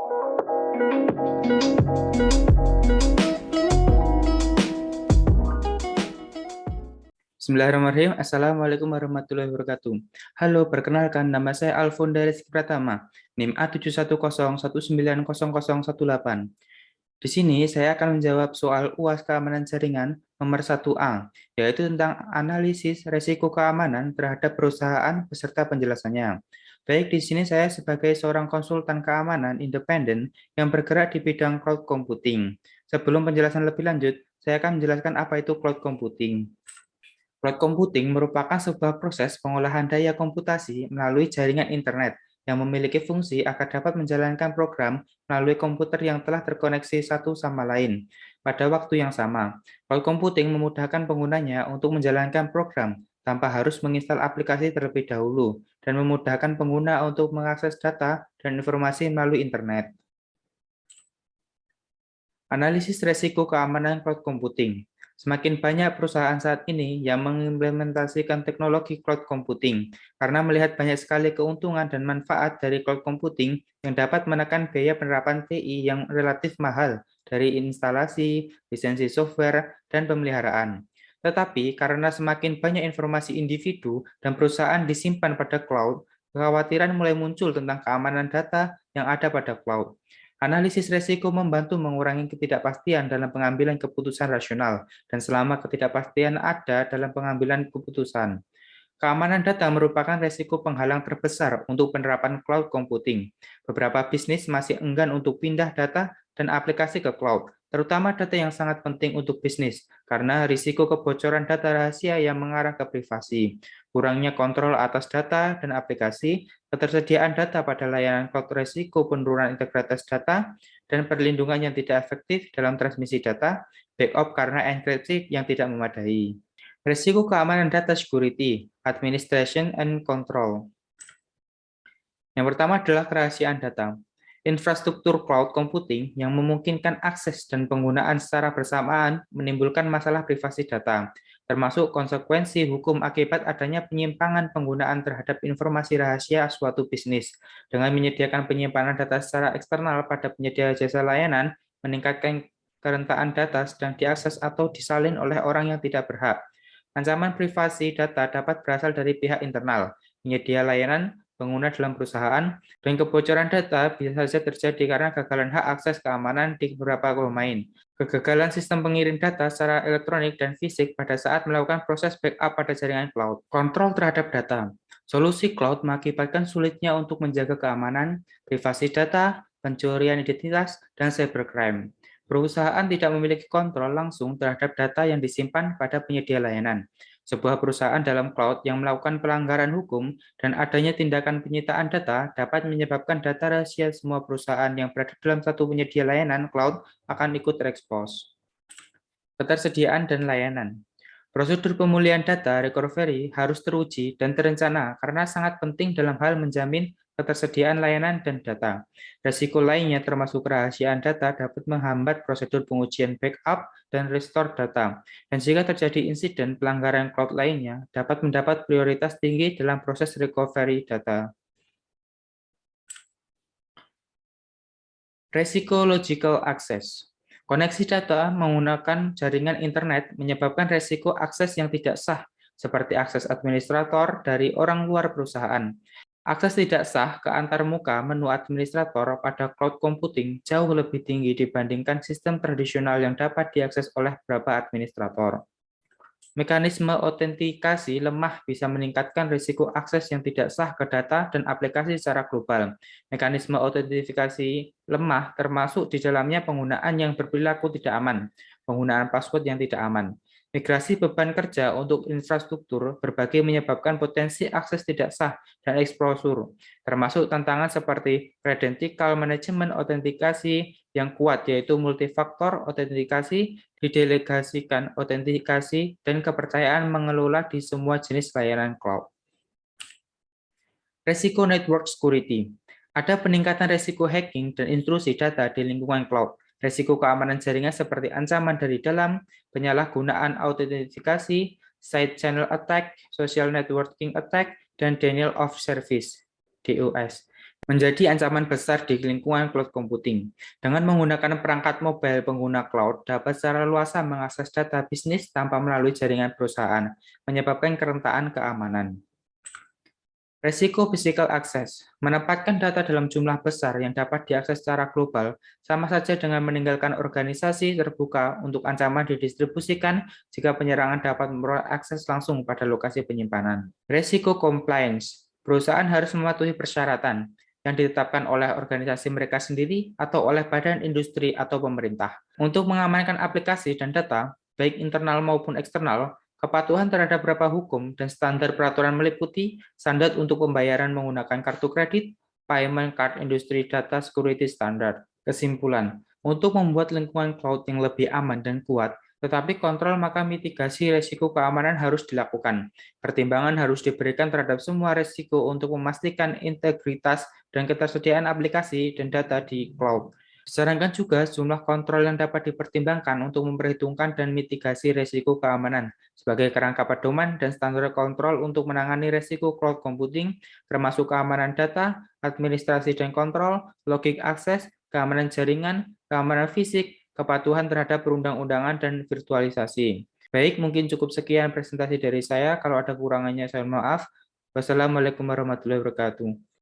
Bismillahirrahmanirrahim. Assalamualaikum warahmatullahi wabarakatuh. Halo, perkenalkan nama saya Alfonda Rizky Pratama, NIM A7101900018. Di sini saya akan menjawab soal UAS keamanan jaringan nomor 1A, yaitu tentang analisis resiko keamanan terhadap perusahaan beserta penjelasannya. Baik, di sini saya sebagai seorang konsultan keamanan independen yang bergerak di bidang cloud computing. Sebelum penjelasan lebih lanjut, saya akan menjelaskan apa itu cloud computing. Cloud computing merupakan sebuah proses pengolahan daya komputasi melalui jaringan internet yang memiliki fungsi agar dapat menjalankan program melalui komputer yang telah terkoneksi satu sama lain pada waktu yang sama. Cloud computing memudahkan penggunanya untuk menjalankan program tanpa harus menginstal aplikasi terlebih dahulu dan memudahkan pengguna untuk mengakses data dan informasi melalui internet. Analisis resiko keamanan cloud computing. Semakin banyak perusahaan saat ini yang mengimplementasikan teknologi cloud computing karena melihat banyak sekali keuntungan dan manfaat dari cloud computing yang dapat menekan biaya penerapan TI yang relatif mahal dari instalasi, lisensi software, dan pemeliharaan. Tetapi karena semakin banyak informasi individu dan perusahaan disimpan pada cloud, kekhawatiran mulai muncul tentang keamanan data yang ada pada cloud. Analisis resiko membantu mengurangi ketidakpastian dalam pengambilan keputusan rasional, dan selama ketidakpastian ada dalam pengambilan keputusan. Keamanan data merupakan resiko penghalang terbesar untuk penerapan cloud computing. Beberapa bisnis masih enggan untuk pindah data dan aplikasi ke cloud, terutama data yang sangat penting untuk bisnis, karena risiko kebocoran data rahasia yang mengarah ke privasi, kurangnya kontrol atas data dan aplikasi, ketersediaan data pada layanan cloud, risiko penurunan integritas data, dan perlindungan yang tidak efektif dalam transmisi data, backup karena enkripsi yang tidak memadai. Risiko keamanan data security, administration, and control. Yang pertama adalah kerahasiaan data. Infrastruktur cloud computing yang memungkinkan akses dan penggunaan secara bersamaan menimbulkan masalah privasi data, termasuk konsekuensi hukum akibat adanya penyimpangan penggunaan terhadap informasi rahasia suatu bisnis. Dengan menyediakan penyimpanan data secara eksternal pada penyedia jasa layanan, meningkatkan kerentaan data sedang diakses atau disalin oleh orang yang tidak berhak. Ancaman privasi data dapat berasal dari pihak internal, penyedia layanan, pengguna dalam perusahaan, dan kebocoran data bisa saja terjadi karena kegagalan hak akses keamanan di beberapa domain. Kegagalan sistem pengirim data secara elektronik dan fisik pada saat melakukan proses backup pada jaringan cloud. Kontrol terhadap data. Solusi cloud mengakibatkan sulitnya untuk menjaga keamanan, privasi data, pencurian identitas, dan cybercrime. Perusahaan tidak memiliki kontrol langsung terhadap data yang disimpan pada penyedia layanan. Sebuah perusahaan dalam cloud yang melakukan pelanggaran hukum dan adanya tindakan penyitaan data dapat menyebabkan data rahasia semua perusahaan yang berada dalam satu penyedia layanan cloud akan ikut terekspos. Ketersediaan dan layanan. Prosedur pemulihan data recovery harus teruji dan terencana karena sangat penting dalam hal menjamin ketersediaan layanan dan data. Risiko lainnya termasuk kerahasiaan data dapat menghambat prosedur pengujian backup dan restore data. Dan jika terjadi insiden pelanggaran cloud lainnya, dapat mendapat prioritas tinggi dalam proses recovery data. Resiko logical access. Koneksi data menggunakan jaringan internet menyebabkan resiko akses yang tidak sah, seperti akses administrator dari orang luar perusahaan. Akses tidak sah ke antarmuka menu administrator pada cloud computing jauh lebih tinggi dibandingkan sistem tradisional yang dapat diakses oleh beberapa administrator. Mekanisme autentikasi lemah bisa meningkatkan risiko akses yang tidak sah ke data dan aplikasi secara global. Mekanisme autentifikasi lemah termasuk di dalamnya penggunaan yang berperilaku tidak aman, penggunaan password yang tidak aman. Migrasi beban kerja untuk infrastruktur berbagai menyebabkan potensi akses tidak sah dan exposure, termasuk tantangan seperti credential management autentikasi yang kuat, yaitu multifaktor autentikasi, didelegasikan autentikasi, dan kepercayaan mengelola di semua jenis layanan cloud. Resiko network security. Ada peningkatan resiko hacking dan intrusi data di lingkungan cloud. Resiko keamanan jaringan seperti ancaman dari dalam, penyalahgunaan autentifikasi, side channel attack, social networking attack, dan denial of service (DOS). menjadi ancaman besar di lingkungan cloud computing. Dengan menggunakan perangkat mobile, pengguna cloud dapat secara luasa mengakses data bisnis tanpa melalui jaringan perusahaan, menyebabkan kerentanan keamanan. Resiko physical access. Menempatkan data dalam jumlah besar yang dapat diakses secara global sama saja dengan meninggalkan organisasi terbuka untuk ancaman didistribusikan jika penyerangan dapat memperoleh akses langsung pada lokasi penyimpanan. Resiko compliance. Perusahaan harus mematuhi persyaratan yang ditetapkan oleh organisasi mereka sendiri atau oleh badan industri atau pemerintah. Untuk mengamankan aplikasi dan data, baik internal maupun eksternal, kepatuhan terhadap beberapa hukum dan standar peraturan meliputi standar untuk pembayaran menggunakan kartu kredit, Payment Card Industry Data Security Standard. Kesimpulan, untuk membuat lingkungan cloud yang lebih aman dan kuat, tetapi kontrol maka mitigasi risiko keamanan harus dilakukan. Pertimbangan harus diberikan terhadap semua risiko untuk memastikan integritas dan ketersediaan aplikasi dan data di cloud. Disarankan juga jumlah kontrol yang dapat dipertimbangkan untuk memperhitungkan dan mitigasi risiko keamanan sebagai kerangka pedoman dan standar kontrol untuk menangani risiko cloud computing, termasuk keamanan data, administrasi dan kontrol, logik akses, keamanan jaringan, keamanan fisik, kepatuhan terhadap perundang-undangan, dan virtualisasi. Baik, mungkin cukup sekian presentasi dari saya. Kalau ada kurangannya, saya mohon maaf. Wassalamualaikum warahmatullahi wabarakatuh.